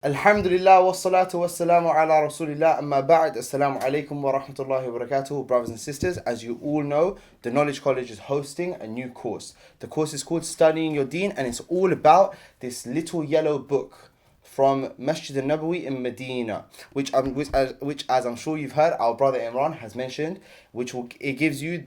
Alhamdulillah wassalatu wassalamu ala rasulillah amma ba'd. Assalamu alaikum wa rahmatullahi wa barakatuh. Brothers and sisters, as you all know, the Knowledge College is hosting a new course. The course is called Studying Your Deen, and it's all about this little yellow book from Masjid al-Nabawi in Medina, which as I'm sure you've heard, our brother Imran has mentioned, it gives you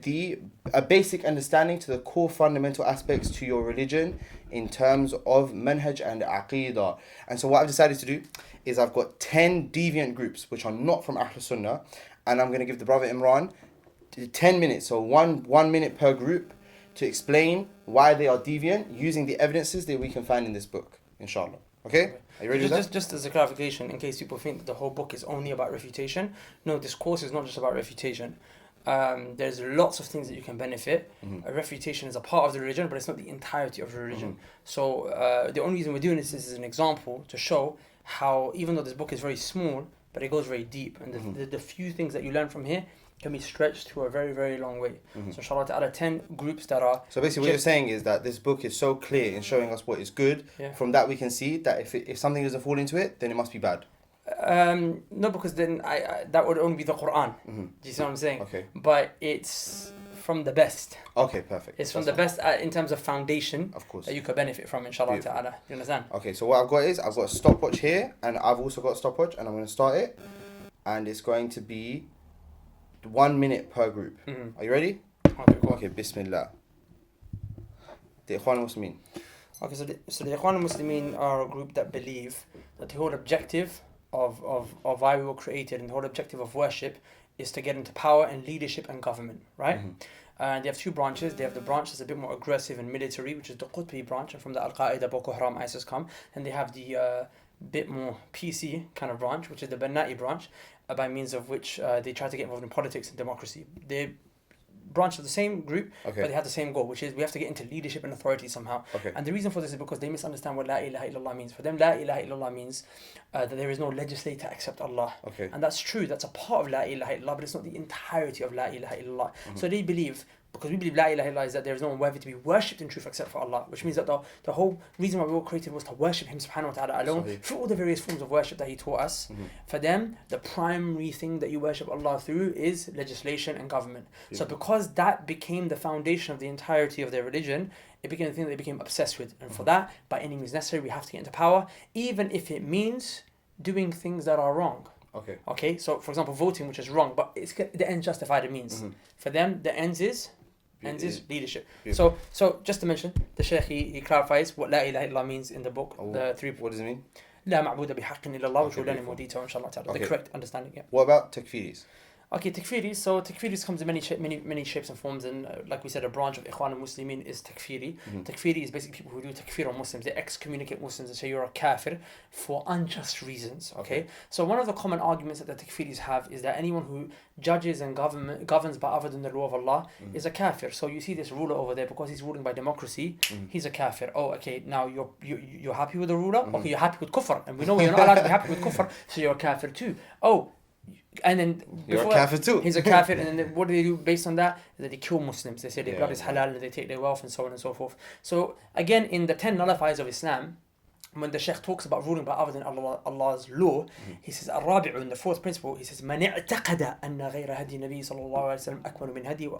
a basic understanding to the core fundamental aspects to your religion in terms of manhaj and aqidah. And so what I've decided to do is I've got 10 deviant groups which are not from Ahl Sunnah, and I'm going to give the brother Imran 10 minutes, so one minute per group, to explain why they are deviant using the evidences that we can find in this book, inshallah. Okay? Are you ready with that? Just as a clarification, in case people think that the whole book is only about refutation, no, this course is not just about refutation. There's lots of things that you can benefit. Mm-hmm. A refutation is a part of the religion, but it's not the entirety of the religion. So the only reason we're doing this is as an example to show how, even though this book is very small, but it goes very deep, and the few things that you learn from here can be stretched to a very, very long way. So inshallah ta'ala, 10 groups that are... So basically what you're saying is that this book is so clear in showing us what is good. Yeah. From that we can see that if something doesn't fall into it, then it must be bad. No, because then that would only be the Quran. Do you see what I'm saying? Okay. But it's from the best. Okay, perfect. It's from That's the best in terms of foundation, of course, that you could benefit from, inshallah Beautiful. ta'ala. You understand? Okay, so what I've got a stopwatch here, and I've also got a stopwatch, and I'm going to start it, and it's going to be 1 minute per group. Are you ready? Okay, cool. Okay, Bismillah. The Ikhwan Muslimin. Okay, so the Ikhwan Muslimin are a group that believe that the whole objective of why we were created and the whole objective of worship is to get into power and leadership and government, right? They have two branches. They have the branch that's a bit more aggressive and military, which is the Qutbi branch, and from the Al-Qaeda, Boko Haram, ISIS come. And they have the bit more PC kind of branch, which is the Bannai branch, by means of which they try to get involved in politics and democracy. They branch of the same group, Okay. but they have the same goal, which is we have to get into leadership and authority somehow. Okay. And the reason for this is because they misunderstand what La ilaha illallah means. For them, La ilaha illallah means that there is no legislator except Allah. Okay. And that's true, that's a part of La ilaha illallah, but it's not the entirety of La ilaha illallah. So they believe, because we believe La ilaha illallah is that there is no one worthy to be worshipped in truth except for Allah, which means that the whole reason why we were created was to worship Him subhanahu wa ta'ala alone, Sahih. through all the various forms of worship that He taught us. For them, the primary thing that you worship Allah through is legislation and government. So because that became the foundation of the entirety of their religion, it became the thing that they became obsessed with. And for that, by any means necessary, we have to get into power, even if it means doing things that are wrong. Okay. Okay, so for example, voting, which is wrong, but it's the ends justify the means. For them, the ends is leadership. Beautiful. So just to mention, the Shaykh he clarifies what La ilaha illallah means in the book. The three. What does it mean? La ma'buda bihaqqin illallah, which Okay, we'll learn in more beautiful. detail, inshallah ta'ala. Okay. The correct understanding, yeah. What about takfiris? Okay, takfiris. So takfiris comes in many shapes and forms, and like we said, a branch of Ikhwan al-Muslimin is takfiri. Takfiri is basically people who do takfir on Muslims. They excommunicate Muslims and say you're a kafir for unjust reasons. Okay. So one of the common arguments that the takfiris have is that anyone who judges and governs by other than the law of Allah is a kafir. So you see this ruler over there, because he's ruling by democracy, he's a kafir. Oh, okay. Now you're happy with the ruler? Okay, you're happy with kufr, and we know you're not allowed to be happy with kufr, so you're a kafir too. Oh. And then You're a kafir too. He's a kafir, and then what do they do based on that? That they kill Muslims. They say their blood is Yeah. halal, and they take their wealth and so on and so forth. So again, in the 10 nullifiers of Islam, when the Shaykh talks about ruling by other than Allah's law, he says الرابع, in the fourth principle, he says من اعتقد أن غير هدي النبي صلى الله عليه وسلم أكمل من هدي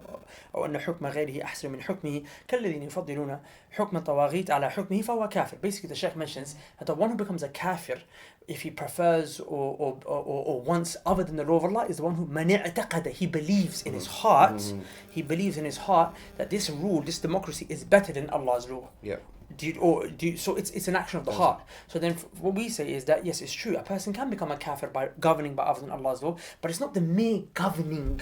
أو أن حكم غيره أحسن من حكمه كالذين يفضلون حكم الطواغيت على حكمه فهو كافر. Basically, the Shaykh mentions that the one who becomes a kafir if he prefers or wants other than the law of Allah is the one who من اعتقد, he believes in his heart, that this rule, this democracy is better than Allah's law. Yeah. So it's an action of the heart. So then what we say is that yes, it's true, a person can become a kafir by governing by other than Allah's law, but it's not the mere governing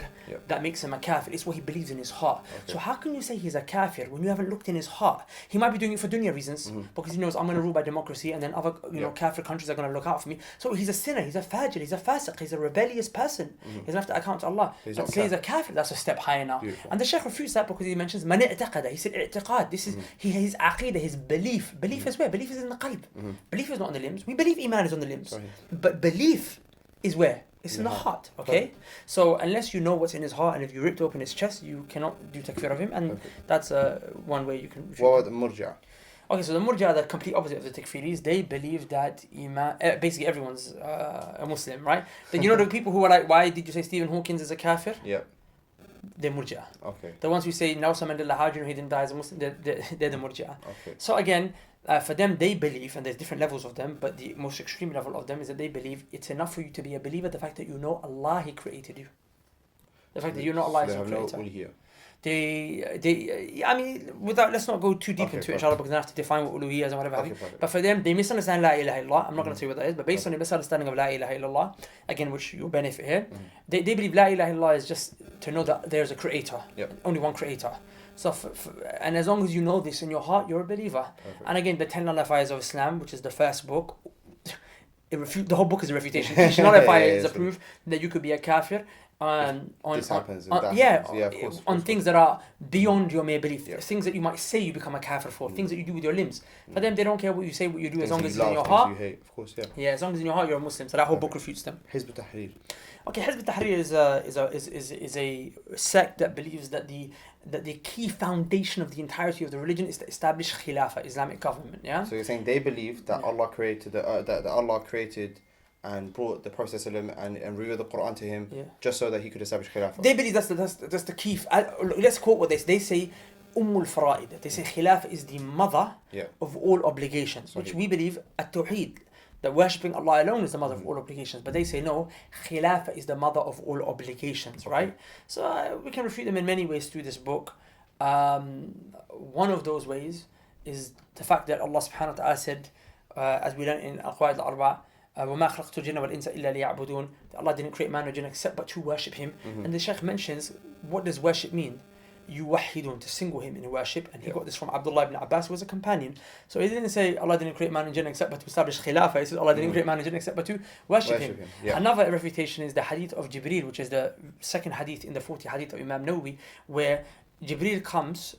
that makes him a kafir, it's what he believes in his heart. So how can you say he's a kafir when you haven't looked in his heart? He might be doing it for dunya reasons, because he knows I'm going to rule by democracy, and then other kafir countries are going to look out for me. So he's a sinner, he's a fajr, he's a fasiq, he's a rebellious person. He doesn't have to account to Allah. But to say he's a kafir, that's a step higher now. Beautiful. And the Shaykh refutes that because he mentions man i'taqada. He said i'tiqad. This is his aqidah, his belief. Belief is where? Belief is in the qalb. Belief is not on the limbs. We believe iman is on the limbs. Sorry. But belief is where? It's in the heart. Okay? So unless you know what's in his heart, and if you ripped open his chest, you cannot do takfir of him, and that's one way you can... What about the murja'? Okay, so the Murji'a are the complete opposite of the Takfiris. They believe that Iman, basically everyone's a Muslim, right? Then you know the people who are like, why did you say Stephen Hawking is a kafir? Yeah. They're Murji'a. Okay. The ones who say Nelson Mandela, how do you know he didn't die as a Muslim? They're the Murji'a. Okay. So again, for them, they believe, and there's different levels of them, but the most extreme level of them is that they believe it's enough for you to be a believer, the fact that you know Allah, He created you. The fact that you know Allah is your creator. I mean, let's not go too deep into it, inshallah, because I have to define what uluhiyyah is and whatever. Okay, but for them, they misunderstand La ilaha illallah. I'm not going to tell you what that is, but based on the misunderstanding of La ilaha illallah, again, which you'll benefit here, they believe La ilaha illallah is just to know that there's a creator, only one creator. So, and as long as you know this in your heart, you're a believer. Perfect. And again, the 10 nullifiers of Islam, which is the first book, the whole book is a refutation. Each nullifier is a proof that you could be a kafir. On things that are beyond your mere belief, things that you might say you become a kafir for, things that you do with your limbs. For them, they don't care what you say, what you do, things as long as it's in your heart. You hate, of course, as long as in your heart you're a Muslim. So that whole book refutes them. Hizb Tahrir. Okay, Hizb Tahrir is a sect that believes that the key foundation of the entirety of the religion is to establish Khilafah, Islamic government. Yeah. So you're saying they believe that Allah created that Allah created and brought the Prophet and revealed the Quran to him just so that he could establish Khilafah. They believe that's the key. Let's quote what they say. They say Fara'id. They say Khilafah is the mother of all obligations, which we believe at Tawheed, that worshipping Allah alone is the mother of all obligations. But they say no, Khilafah is the mother of all obligations, right? So we can refute them in many ways through this book. One of those ways is the fact that Allah subhanahu wa ta'ala said, as we learn in Al-Qawaid al-Arba', وَمَا خَلَقْتُ الْجِنَّ وَالْإِنسَ إِلَّا لِيَعْبُدُونَ, that Allah didn't create man or jinn except but to worship Him. And the Shaykh mentions, what does worship mean? Yuwahidun, to single Him in worship. And he got this from Abdullah ibn Abbas, who was a companion. So he didn't say Allah didn't create man and jinn except but to establish Khilafah. He says Allah didn't create man and jinn except but to worship Him. Another refutation is the hadith of Jibreel, which is the second hadith in the 40 hadith of Imam Nawawi, where Jibreel comes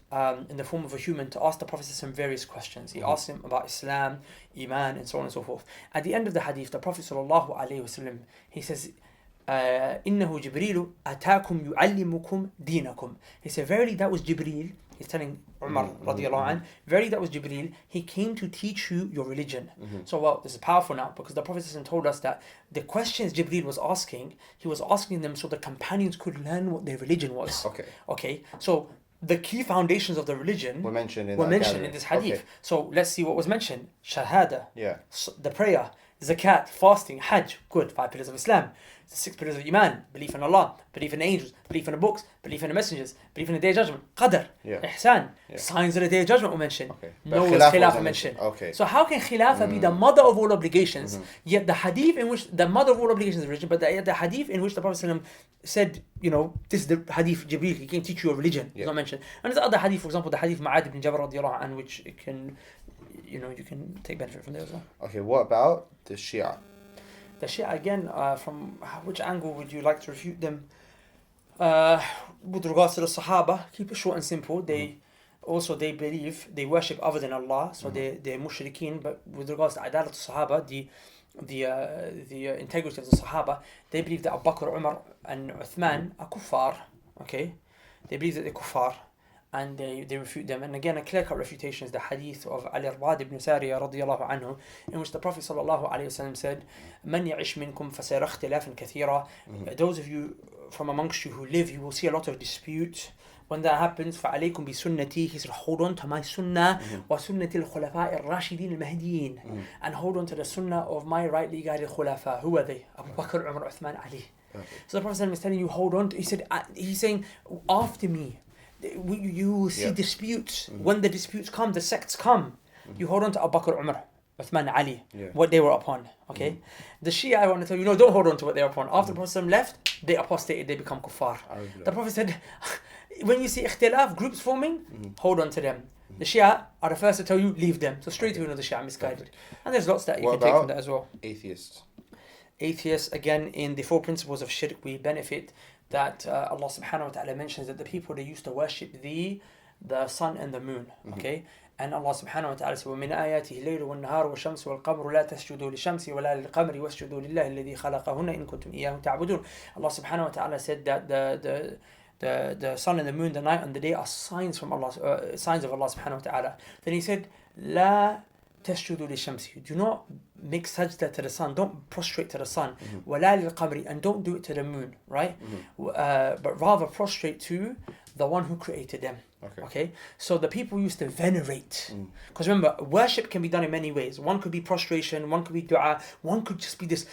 in the form of a human to ask the Prophet some various questions. He asks him about Islam, Iman, and so on and so forth. At the end of the hadith, the Prophet ﷺ, he says, إِنَّهُ جِبْرِيلُ أَتَاكُمْ يُعَلِّمُكُمْ دِينَكُم. He said, verily that was Jibreel. He's telling Umar radiallahu anh, verily that was Jibreel. He came to teach you your religion. So well, this is powerful now, because the Prophet told us that the questions Jibreel was asking, he was asking them so the companions could learn what their religion was. Okay. So the key foundations of the religion were mentioned in this hadith. Okay. So let's see what was mentioned. Shahada, the prayer, zakat, fasting, hajj, good, 5 pillars of Islam. The 6 pillars of Iman, belief in Allah, belief in the angels, belief in the books, belief in the messengers, belief in the day of judgment, qadr, ihsan, signs of the day of judgment were mentioned. No khilafah mentioned. So how can khilafah be the mother of all obligations, yet the hadith in which the mother of all obligations is religion, but the hadith in which the Prophet said, this is the hadith Jibreel, he can teach you a religion, is not mentioned. And there's other hadith, for example, the hadith Ma'ad ibn Jabal radiallahu anhu, which it can, you can take benefit from there as well. Okay, what about the Shia? The Shia, again, from which angle would you like to refute them? With regards to the Sahaba, keep it short and simple. They believe, they worship other than Allah, so they're mushrikeen. But with regards to Adalat Sahaba, the integrity of the Sahaba, they believe that Abu Bakr, Umar and Uthman are kuffar. Okay? They believe that they're kuffar. And they refute them. And again, a clear-cut refutation is the hadith of Al-Irbad ibn Sariya radiyallahu anhu, in which the Prophet sallallahu alayhi wa sallam said, مَنْ يَعِشْ مِنْكُمْ فَسَيَرَى اخْتِلَافًا كَثِيرًا. Those of you from amongst you who live, you will see a lot of dispute. When that happens, فَعَلَيْكُمْ بِسُنَّتِي, he said, hold on to my sunnah, وَسُنَّةِ الْخُلَفَاءِ الرَّاشِدِينَ الْمَهْدِيِّينَ, and hold on to the sunnah of my rightly guided khulafa. Who are they? Abu Bakr, Umar, Uthman, Ali. So the Prophet is telling you, hold on to, he's saying, after me, you will see disputes. When the disputes come, the sects come. You hold on to Abu Bakr, Umar, Uthman, Ali, what they were upon. Okay? The Shia, I want to tell you, don't hold on to what they were upon. After the Prophet left, they apostated, they become kuffar. The Prophet said, when you see ikhtilaf, groups forming, hold on to them. The Shia are the first to tell you, leave them. So straight away, the Shia are misguided. And there's lots that you can take from that as well. Atheists, again, in the 4 principles of shirk, we benefit that Allah subhanahu wa ta'ala mentions that the people, they used to worship the sun and the moon. Okay? And Allah subhanahu wa ta'ala says, وَمِنْ آيَاتِهِ اللَّيْلُ وَالنَّهَارُ وَالشَّمْسُ وَالْقَمَرُ لَا تَسْجُدُوا لِلشَّمْسِ وَلَا لِلْقَمَرِ وَاسْجُدُوا لِلَّهِ الَّذِي خَلَقَهُنَّ إِن كُنتُمْ إِيَّاهُ تَعْبُدُونَ. Allah subhanahu wa ta'ala said that the sun and the moon, the night and the day are signs from Allah, signs of Allah subhanahu wa ta'ala. Then he said, لا تسجدوا للشمس. Do not make sajda to the sun. Don't prostrate to the sun. ولا للقمر. And don't do it to the moon, right? But rather prostrate to the one who created them. Okay. So the people used to venerate. Because remember, worship can be done in many ways. One could be prostration, one could be dua, one could just be this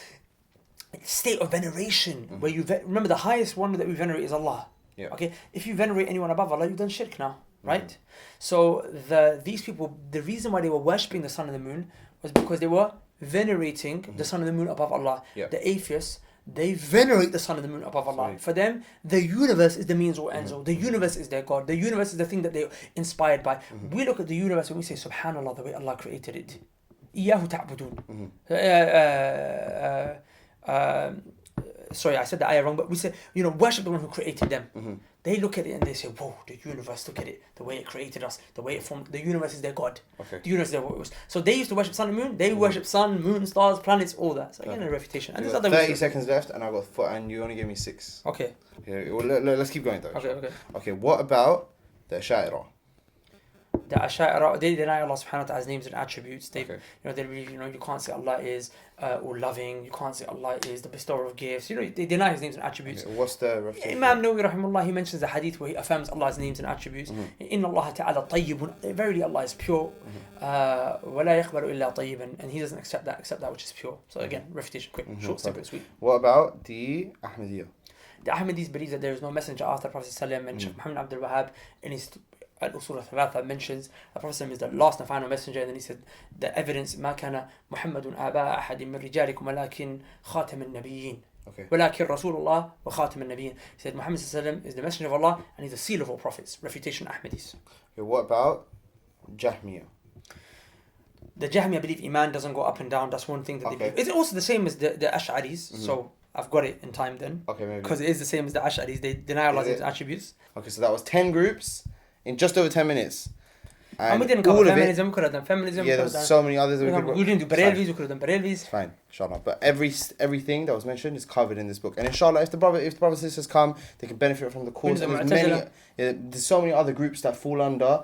state of veneration where you remember the highest one that we venerate is Allah. Okay. If you venerate anyone above Allah, you've done shirk now, right? So these people, the reason why they were worshipping the sun and the moon was because they were venerating the sun and the moon above Allah. The atheists, they venerate the sun and the moon above Allah. For them, the universe is the means or ends all. The universe is their God. The universe is the thing that they're inspired by. We look at the universe and we say, Subhanallah, the way Allah created it. إِيَّاهُ تَعْبُدُونَ. Sorry, I said the ayah wrong, but we say, worship the one who created them. They look at it and they say, whoa, the universe, look at it, the way it created us, the way it formed, the universe is their God. The universe is their God. So they used to worship sun and moon, they worship sun, moon, stars, planets, all that. So again, a refutation. And there's other 30 seconds left and I got 4 and you only gave me 6. Okay. Well, let's keep going though. Okay, what about the Asha'ira? The Asha'ira, they deny Allah subhanahu wa ta'ala's names and attributes. They, they believe, you can't say Allah is all loving. You can't say Allah is the bestower of gifts. They deny His names and attributes. What's the refutation? Imam Nawawi rahimahullah, he mentions the hadith where he affirms Allah's names and attributes. Inna Allah ta'ala tayyibun. Verily Allah is pure. وَلَا يَقْبَلُ إِلَّا طَيِّبًا. And He doesn't accept that except that which is pure. So again, refutation, quick, short, simple, sweet. What about the Ahmadiyya? The Ahmadis believe that there is no messenger after the Prophet ﷺ, and Shaykh Muhammad Abdul Wahhab in his Al-Usul al-Thalatha mentions the Prophet ﷺ is the last and final messenger, and then he said the evidence ما كان محمد آباء أحد من رجالكم ولكن خاتم النبيين ولكن رسول الله وخاتم النبيين. He said Muhammad ﷺ is the messenger of Allah and he's the seal of all prophets. Refutation Ahmadis. What about Jahmiyyah? The Jahmiyyah believe Iman doesn't go up and down. That's one thing that they believe. It's also the same as the Ash'aris. So I've got it in time then. Maybe. Because it is the same as the Ash'aris. They deny Allah's attributes. So that was 10 groups in just over 10 minutes. And we didn't cover feminism, we could have done feminism. Yeah, there's so many others. We didn't do Barelvis, we could have done Barelvis. Fine, inshallah. But everything that was mentioned is covered in this book. And inshallah, if the brothers and sisters come, they can benefit from the course. And there's so many other groups that fall under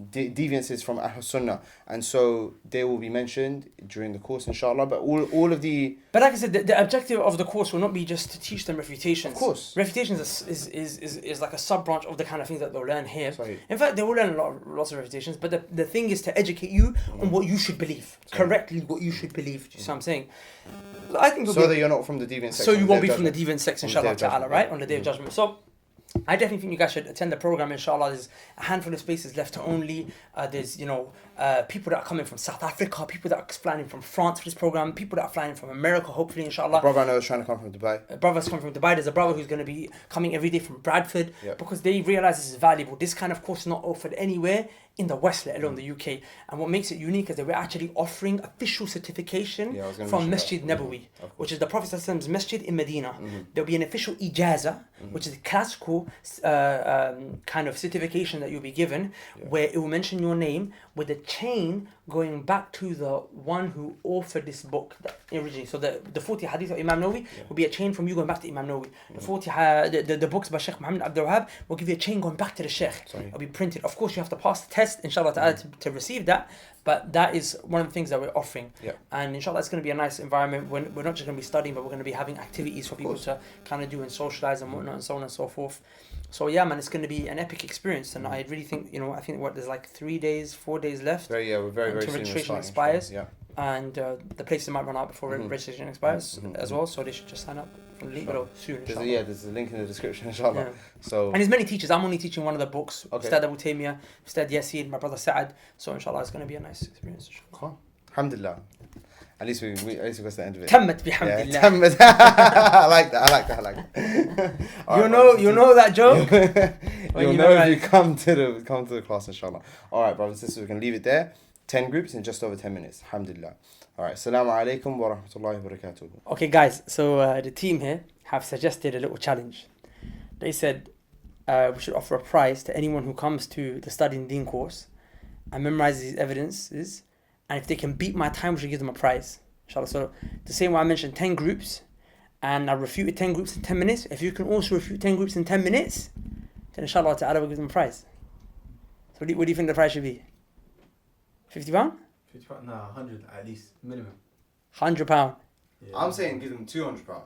deviances from Ahl Sunnah, and so they will be mentioned during the course, inshallah. But all of the... But like I said, the objective of the course will not be just to teach them refutations. Of course. Refutations is like a sub-branch of the kind of things that they'll learn here. In fact, they will learn lots of refutations, but the thing is to educate you on what you should believe. Correctly what you should believe. Do you see what I'm saying? I think so that you're not from the deviant section. So you won't be from the deviant section, inshallah ta'ala, right? On the Day of Judgment. So I definitely think you guys should attend the program, inshallah. There's a handful of spaces left only. There's, people that are coming from South Africa, people that are flying from France for this program, people that are flying from America, hopefully, inshallah. Brother I know is trying to come from Dubai. A brother's coming from Dubai. There's a brother who's going to be coming every day from Bradford because they realize this is valuable. This kind of course is not offered anywhere in the West, let alone the UK. And what makes it unique is that we're actually offering official certification from Masjid Nabawi, which is the Prophet's masjid in Medina. There'll be an official ijaza, which is a classical kind of certification that you'll be given, where it will mention your name with a chain going back to the one who authored this book originally. So the 40 hadith of Imam Nawawi will be a chain from you going back to Imam Nawawi. The books by Shaykh Muhammad Abdul Wahhab will give you a chain going back to the Shaykh. It'll be printed. Of course, you have to pass the test, inshallah ta'ala, to receive that. But that is one of the things that we're offering. And inshallah, it's going to be a nice environment. We're not just going to be studying, but we're going to be having activities for people to kind of do and socialize and whatnot and so on and so forth. So yeah, man, it's going to be an epic experience. And I really think, I think there's like 3 days, 4 days left. We're very soon. Registration expires. And the places might run out before registration expires as well. So they should just sign up from the link below soon. There's a link in the description, inshallah. So and there's many teachers. I'm only teaching one of the books. Ustad Abu Taymiyyah, Ustad Yasin, my brother Saad. So inshallah, it's going to be a nice experience. Cool. Alhamdulillah. At least we got to the end of it. تمت بحمد الله. I like that. You know that joke? You'll know if you come to the class, inshallah. Alright, brothers and sisters, we can leave it there. 10 groups in just over 10 minutes. Alhamdulillah. Alright, assalamu alaikum wa rahmatullahi wa barakatuh. Okay guys, so the team here have suggested a little challenge. They said we should offer a prize to anyone who comes to the Studying Deen course and memorizes these evidences, and if they can beat my time, we should give them a prize, inshallah. So the same way I mentioned 10 groups, and I refuted 10 groups in 10 minutes, if you can also refute 10 groups in 10 minutes, then inshallah ta'ala we'll give them a prize. So what do you think the prize should be? £50? 50 pound? No, 100 at least, minimum. £100. Yeah. I'm saying give them £200.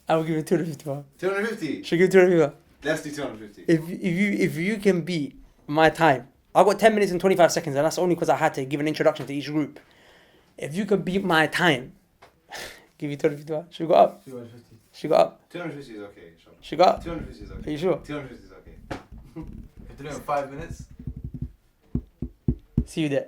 I will give you £250. 250. Should I give you £250? Let's do 250. If you can beat my time, I got 10 minutes and 25 seconds, and that's only because I had to give an introduction to each group. If you can beat my time, give you £250. Should we go up? 250. Should we go up? 250 is okay. Sure. Should we go up? 250 is okay. Are you sure? 250 is okay. If they're doing 5 minutes, See you there.